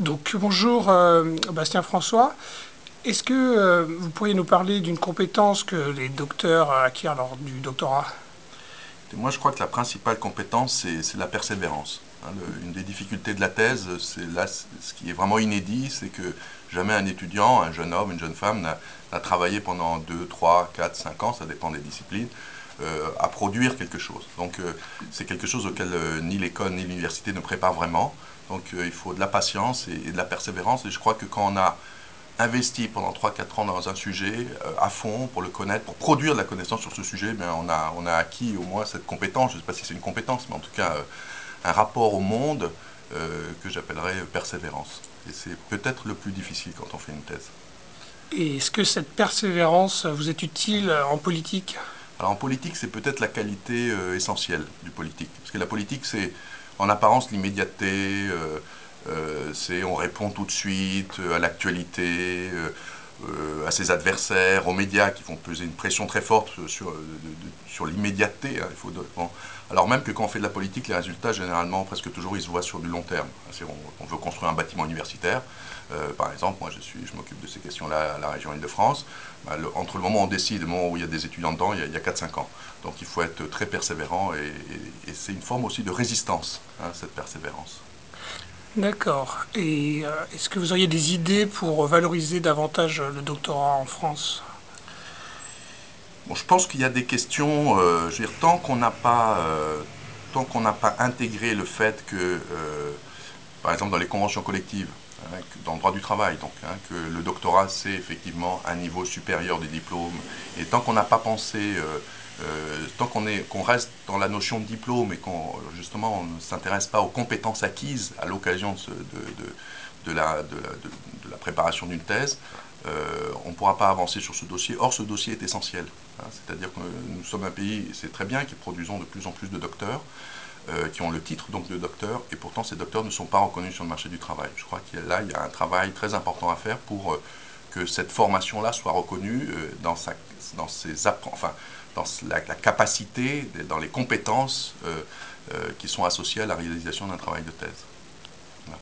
Donc bonjour Bastien François. Est-ce que vous pourriez nous parler d'une compétence que les docteurs acquièrent lors du doctorat? Et moi, je crois que la principale compétence, c'est la persévérance. Hein. Une des difficultés de la thèse, c'est là, ce qui est vraiment inédit, c'est que jamais un étudiant, un jeune homme, une jeune femme n'a travaillé pendant 2, 3, 4, 5 ans, ça dépend des disciplines, à produire quelque chose. Donc c'est quelque chose auquel ni l'école ni l'université ne préparent vraiment. Donc il faut de la patience et de la persévérance. Et je crois que quand on a investi pendant 3 4 ans dans un sujet à fond pour le connaître, pour produire de la connaissance sur ce sujet, ben on a acquis au moins cette compétence, je ne sais pas si c'est une compétence, mais en tout cas un rapport au monde que j'appellerais persévérance. Et c'est peut-être le plus difficile quand on fait une thèse. Et est-ce que cette persévérance vous est utile en politique? Alors en politique, c'est peut-être la qualité essentielle du politique. Parce que la politique, c'est en apparence l'immédiateté, c'est on répond tout de suite à l'actualité, à ses adversaires, aux médias qui font peser une pression très forte sur l'immédiateté. Hein, bon. Alors même que quand on fait de la politique, les résultats, généralement, presque toujours, ils se voient sur du long terme. On veut construire un bâtiment universitaire. Par exemple, moi, je m'occupe de ces questions-là à la région Île-de-France. Bah, entre le moment où on décide et le moment où il y a des étudiants dedans, il y a 4-5 ans. Donc il faut être très persévérant et c'est une forme aussi de résistance, hein, cette persévérance. D'accord. Et est-ce que vous auriez des idées pour valoriser davantage le doctorat en France? Bon, je pense qu'il y a des questions, je veux dire, tant qu'on n'a pas intégré le fait que, par exemple, dans les conventions collectives, hein, dans le droit du travail, donc, hein, que le doctorat, c'est effectivement un niveau supérieur des diplômes, et tant qu'on n'a pas pensé, tant qu'on reste dans la notion de diplôme et qu'on, justement, on ne s'intéresse pas aux compétences acquises à l'occasion de la préparation d'une thèse, on ne pourra pas avancer sur ce dossier. Or, ce dossier est essentiel. Hein. C'est-à-dire que nous sommes un pays, c'est très bien, qui produisons de plus en plus de docteurs, qui ont le titre donc de docteur, et pourtant ces docteurs ne sont pas reconnus sur le marché du travail. Je crois qu'il y a un travail très important à faire pour que cette formation-là soit reconnue dans ses enfin, dans la capacité, dans les compétences qui sont associées à la réalisation d'un travail de thèse. Voilà.